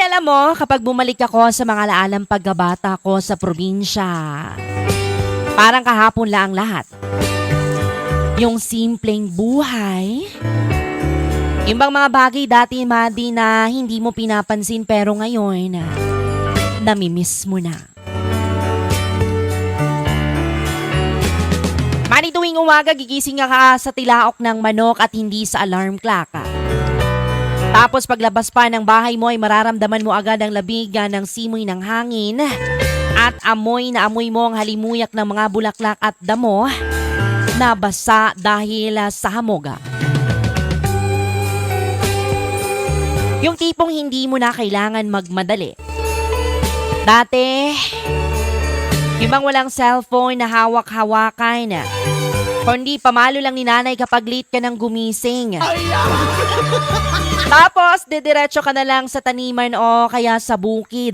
alam mo, kapag bumalik ako sa mga laalang pagkabata ko sa probinsya, parang kahapon lang ang lahat. Yung simpleng buhay, yung bang mga bagay dati, Madi, na hindi mo pinapansin pero ngayon, namimiss mo na. Madi, tuwing umaga, gigising ka sa tilaok ng manok at hindi sa alarm clock. Tapos paglabas pa ng bahay mo ay mararamdaman mo agad ang labigan ng simoy ng hangin at amoy na amoy mo ang halimuyak ng mga bulaklak at damo na basa dahil sa hamog. Yung tipong hindi mo na kailangan magmadali. Dati, yung bang walang cellphone na hawak-hawakan, kundi pamalo lang ni nanay kapag late ka ng gumising. Tapos, didiretso ka na lang sa taniman o kaya sa bukid